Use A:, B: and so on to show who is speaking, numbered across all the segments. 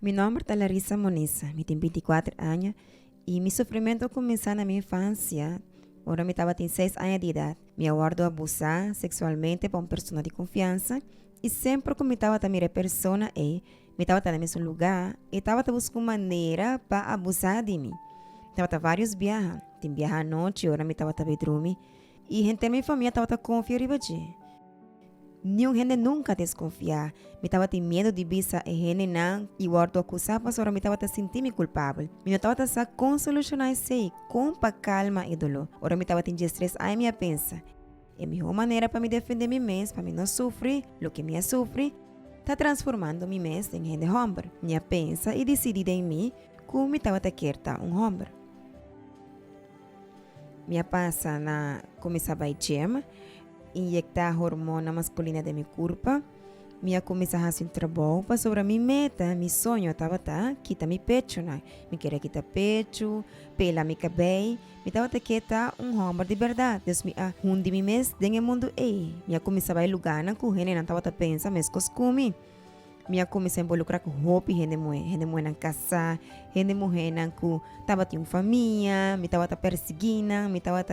A: Mi nombre es Larissa Moniza, me tenho 24 anos e meu sofrimento começou na minha infância. Ahora me estava em 6 anos de idade. Me aguardo abusar sexualmente por uma pessoa de confiança e sempre que me estava também a pessoa me estava no mesmo lugar e estava buscando maneira para abusar de mim. Estava vários viajes. Tem viaje à noite, agora me estava bedroom e gente da minha família estava confiando em nenhum gente nunca desconfiar. Me estava tendo medo de bisa e gente não. E o orto acusava, mas agora me estava sentindo culpável. Me estava sa com solucionar isso com calma e dolor. Agora me estava tendo estresse. Aí me pensa. É a melhor maneira para me defender mim mesmo, para me não sofrer. O que me sofre, está transformando mim mesmo em gente homem. Me pensa e decidi em mim como me estava querendo um homem. Me passa na começar a gym, injectar hormona masculina de meu corpo. Me começar a fazer trabalho para sobre a minha meta, meu sonho estava quitar meu pecho, né? Me queria quitar pecho, pela meu cabelo, me estava quitar homem de verdade. Deus me de mim mesmo dentro do mundo me começar a lugar na corrente, não estava pensando mesmo comigo. Me começar a involucrar com roupa, gente mulher na casa, gente mulher na que estava tendo família, me estava perseguindo, me estava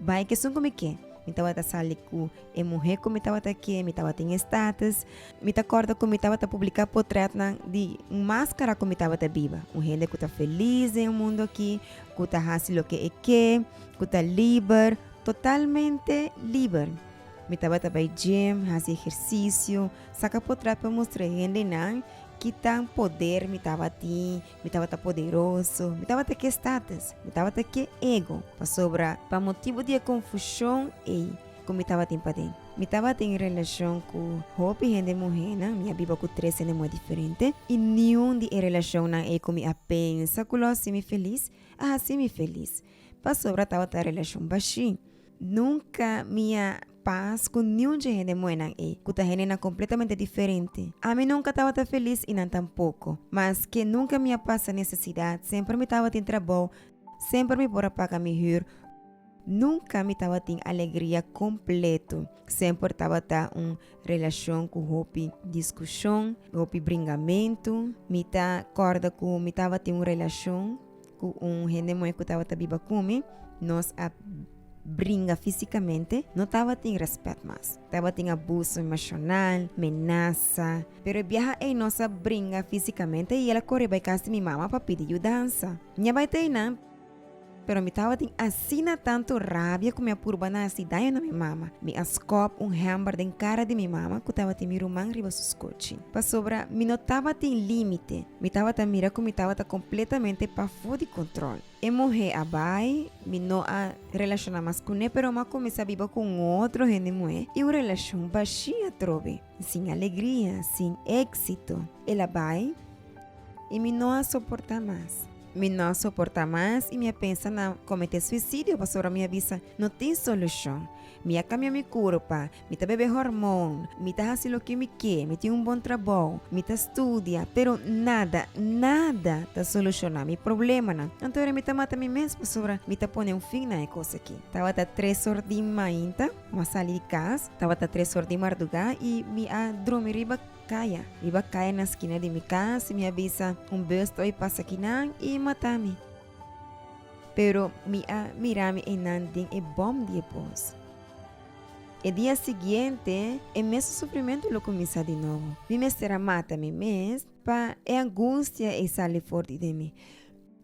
A: vai que são como que me estava sair com a mulher que me estava aqui, me estava tendo status, me acorda que me estava publicar portrait de máscara que me estava viva, gente que está feliz em mundo aqui, que está fazendo o que que está livre, totalmente livre. Me estava também gym, fazer exercício, saca portrait para mostrar gente não que tem poder, me estava poderoso, me estava que status, me estava que ego, para sobra, para motivo de confusão e como me estava para dentro. Me estava em relação com roupa e gente mulher, né? Minha vida com 3 gente muito diferente e nenhum de relação não é como a pensa, que assim me feliz, assim me feliz. Para sobra estava a relação baixinha. Nunca minha paz com nenhum gente mulher que a gente é completamente diferente. A mim nunca estava feliz e não tampouco, mas que nunca me passa necessidade, sempre me estava em trabalho, sempre me bora pagar melhor, nunca me estava em alegria completo, sempre estava uma relação com roupa discussão, roupa bringamento, me acorda com me estava em uma relação com gente mulher que estava viva comigo, nós brinca fisicamente, não estava tendo respeito mais. Estava tendo abuso emocional, ameaça. Pero viaja em nossa brinca fisicamente e ela corre para casa de minha mama para pedir ajuda. Minha vai ter não. Pero me estava tendo assim tanto rabia com minha purba na cidade na minha mama. Me ascop hambúrguer em cara de minha mama que estava tendo irmão riba sus coche. Para sobra, me não estava tendo limite. Me estava tendo mira que me estava completamente para fora de controle. E morrer abai, me não a relacionar mais com ele, pero me comecei a viver com outro gente mulher. E uma relação baixinha trove, sem alegria, sem êxito. Ela vai e me não a suportar mais. Me não suporta mais e me pensa na cometer suicídio, para minha vida não tem solução. Me cambia minha corpo, me tá bebe hormônio, me tá fazendo o que me quer, me tem bom trabalho, me tá estudia, pero nada tá solucionando meu problema, não. Então eu me tá matando mim mesmo, para me tá pondo fim na coisa aqui. Tava 3 horas de manhã, mas saí de casa, tava 3 horas de madrugada e me dormir riba caia na esquina de minha casa e me avisa besto e passa aqui não e mata-me. Pero me mira-me em nanding e bom depois. E dia seguinte, o mesmo sofrimento lo começa de novo. Me mestra mata-me mesmo, para a angústia e sair forte de mim.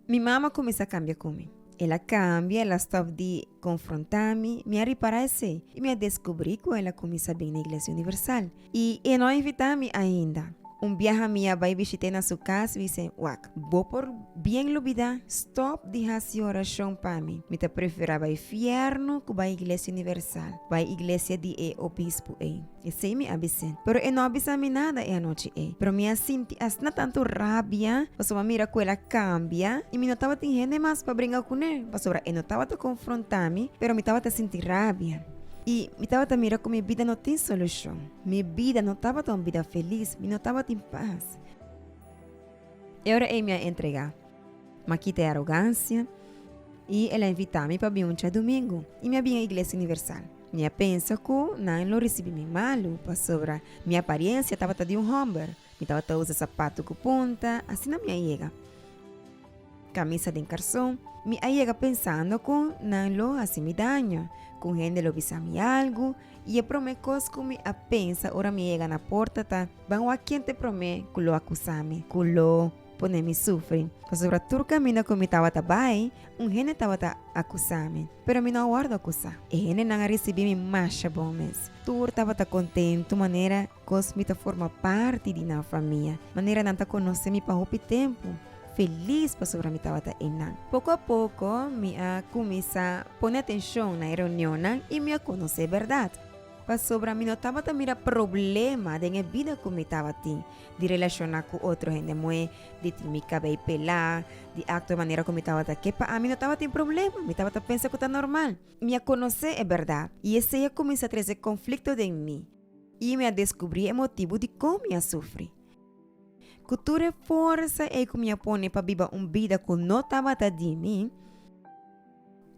A: Minha mama começa a cambiar comigo. Ela cambia, ela stop de confrontar-me, me reparece e me descobri que ela começa bem na Igreja Universal. E não invitar-me ainda. Viaje minha vai visitar na sua casa e disse, wak, vou por bem lubida, stop de fazer oração para mim. Me te prefere vai inferno que vai Igreja Universal, vai Igreja de Obispo E sei me avisen. Pero não avisa-me nada a noite pero me sinto asna tanto rabia, porque mira que ela cambia e me não estava tendo gente mais para brincar com ele, porque não estava a confrontar-me, pero me estava a sentir rabia. E me estava a mirar que minha vida não tem solução. Minha vida não estava tão vida feliz, me não estava em paz. E agora é me entregar. Mas quitei a arrogância e ela invita-me para vir domingo. E me vinha à Igreja Universal. Minha pensa que não recebi me malo, para sobre minha aparência estava de homem. Me tava usando sapato com punta, assim na minha chega. Camisa de calção. Me chega pensando com não assim me danho. Com gente lo bisami algo. E eu prometo que me a pensa, ora me chega na porta, tá? Vão a quem te promete que lo acusame, que lo pone me sofre. Sobre todo caminho que me tava bem, gente tava acusame. Pero me não guardo acusar. E gente não recebi me macha bom mês. Tur tava contente, maneira que me forma parte de na família. Maneira não tá conhecer me para roupa tempo. Feliz para sobre a mitad enan. Pouco a pouco, me a começar a pôr atenção na reunião e me a conhecer verdade. Para sobre a mim não estava a mirar problema da minha vida como estava de relacionar com outro gente, de ter meu cabelo pelar, de actuar de maneira como estava aqui. Para mim não estava tendo problema, me estava pensando que está normal. Me a conhecer é verdade. E esse ia começar a trazer conflito em mim. E me a descobrir o motivo de como eu sofri. Cultura força é que me põe para viver uma vida que não estava de mim.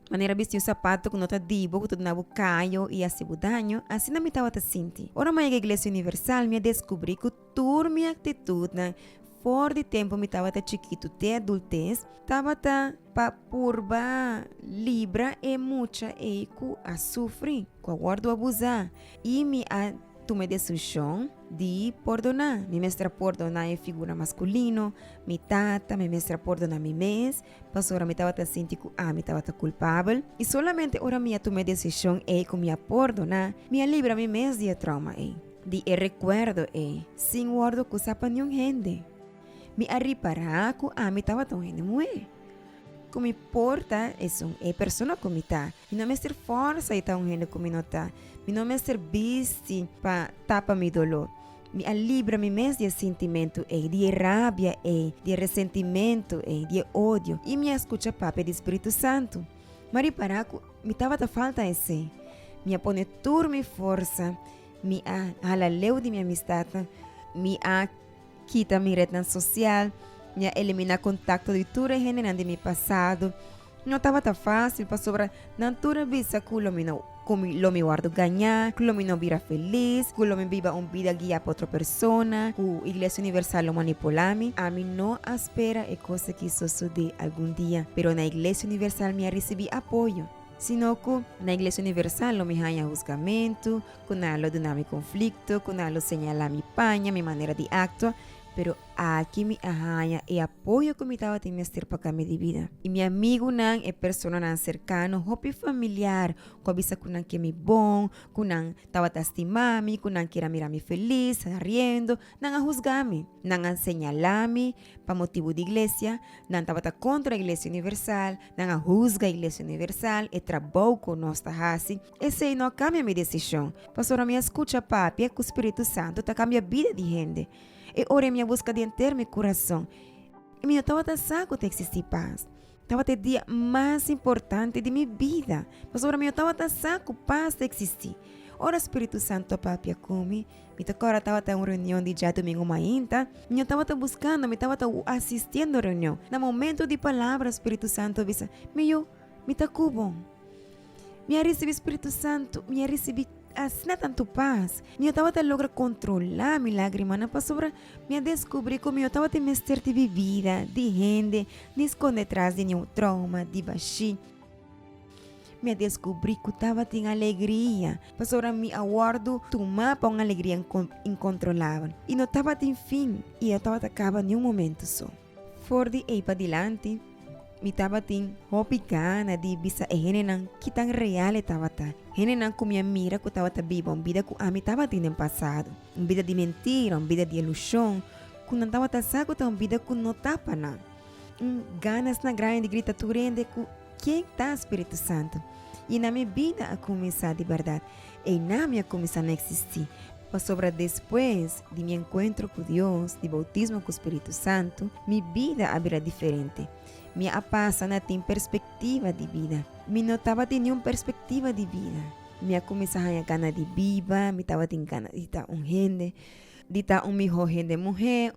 A: Maneira vestir o sapato que não está dibo, que tudo na caio e assim danho, assim não me estava a sentir. Ora, mas a Igreja Universal me descobri que toda minha atitude, fora de tempo me estava chiquito, até adultez, estava para purba, libra e muita e que a sofrer, que a guardo abusar. E me a tomei decisão de perdonar. Me mestra perdonar é figura masculino, me tata, me mestra perdonar me mês, pastora me estava sentindo que me estava culpável, e solamente ora minha tomei decisão é que me perdonar, me livra me mês de trauma de recuerdo sem guardo que sapa nenhum gente. Me reparar que me estava tão gente muito. Que me importa é pessoa como está. E não me ser força e tão gente como não está. E não me ser viste para tapar meu dolor. Me alivra me mês de sentimento de rabia de ressentimento de ódio. E me escuta papo do Espírito Santo. Mas para que me estava falta esse. Me põe toda minha força. Me alaleu de minha amistade. Me quita minha rede social. Me eliminar contato de toda a gente de meu passado. Não estava tão fácil para sobrar. Não toda vez que lo me guardo ganhar, que lo me não vira feliz, que lo me viva uma vida guia para outra pessoa, que a Igreja Universal lo manipulame. A mim não espera é coisa que sucede algum dia, pero na Igreja Universal me recebi apoio. Sino que na Igreja Universal lo me hanya julgamento, que não lo dá conflito, que não lo señala mi paña, mi maneira de actuar. Pero aqui me arranha e apoio que me estava tendo para caminho de vida. E meu amigo não é pessoa não cercano, hopi familiar, com a vista que não que me bom, que não estava a estimar-me, que não queira mirar-me feliz, riendo, não a juzgar-me, não a señalar-me para motivo de igreja, não estava contra a Igreja Universal, não a juzga a Igreja Universal, e trabalho com nós tá assim. Esse não cambia minha decisão. Pastor, a minha escuta papi é que o Espírito Santo tá cambia a vida de gente. E ora minha busca de enter meu coração. E eu estava a saco de existir paz. Estava o dia mais importante de minha vida. Mas ora eu estava a saco paz de existir. Ora Espírito Santo papi comigo. Agora estava em uma reunião de já domingo manhã. Eu estava buscando, eu estava assistindo a reunião. No momento de palavra, Espírito Santo disse: "Meu, me está bom. Me recebi Espírito Santo, me recebi assim tanto paz. Eu estava a lograr controlar minha lágrima, não para sobre me descobrir como eu estava a mestre de vida, de gente, de esconder atrás de nenhum trauma, de baixi. Me descobri que estava tendo alegria, para sobre me aguardo tomar para uma alegria incontrolável. E não estava tendo fim, e eu estava acaba em um momento só. For de aí para adiante, me estava tendo roupa gana de bisa gente que tão real estava tá. Gente não comia mira que estava viva, uma vida que a mim estava tendo no passado, uma vida de mentira, uma vida de ilusão, que não estava tá saco, uma vida que não tapa não. Ganas na grande grita turende que quem está Espírito Santo. E na minha vida a começar de verdade, e na minha começar a existir. Para sobre depois de meu encontro com Deus, de bautismo com o Espírito Santo, minha vida abrirá diferente. Minha passa não tem perspectiva de vida. Me não estava tendo nenhuma perspectiva de vida. Minha começava a gana de viva, me estava tendo gana de estar um gente, de estar melhor gente mulher,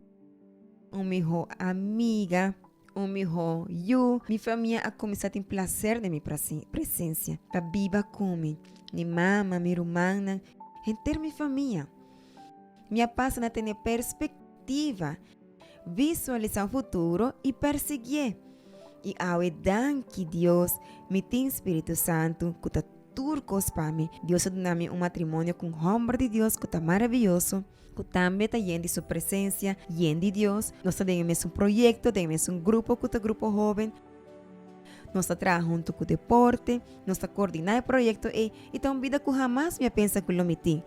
A: melhor amiga, melhor eu. Minha família a começar a ter prazer de minha presença. Para viva comigo. Minha mama, minha irmã, em ter minha família. Minha passa não tem perspectiva motiva, visualizar un futuro y perseguir. Y ahora dan que Dios, mi Espíritu Santo, que está turcos para mí. Dios ha dado un matrimonio con un hombre de Dios que está maravilloso, que también está lleno de su presencia, lleno de Dios. Nós tenemos un proyecto, tenemos un grupo que está grupo joven. Nós trabajamos junto com o deporte, nós coordenamos o projeto e então uma vida que jamais me pensa que o metim.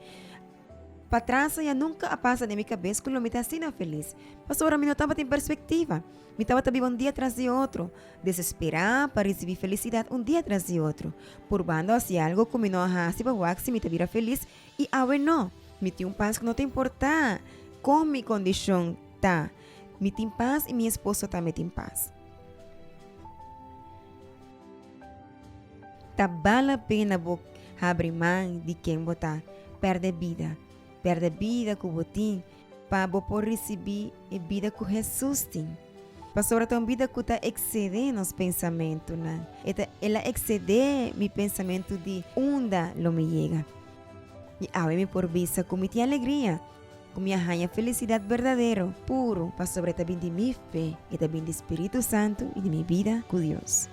A: Para trás, eu nunca passa na minha cabeça que o metim assim não feliz. Mas agora eu não estava em perspectiva. Eu estava vivendo um dia atrás de outro. Desesperar para receber felicidade um dia atrás de outro. Por bando, assim, algo que não hace para o me vira feliz e agora não. Me tem paz que não te importa com minha condição tá. Me tem paz e minha esposa também tem paz. Tá vale a pena abrir mão de quem botar perde vida que botim para poder receber a vida que Jesus tem. Pastora, tem vida que está excedendo os pensamentos, né? Ela excede meu pensamento de onde lo me chega. E agora me por vista com minha alegria, com minha rainha felicidade verdadeira, puro, para sobre também de minha fé e também do Espírito Santo e de minha vida com Deus.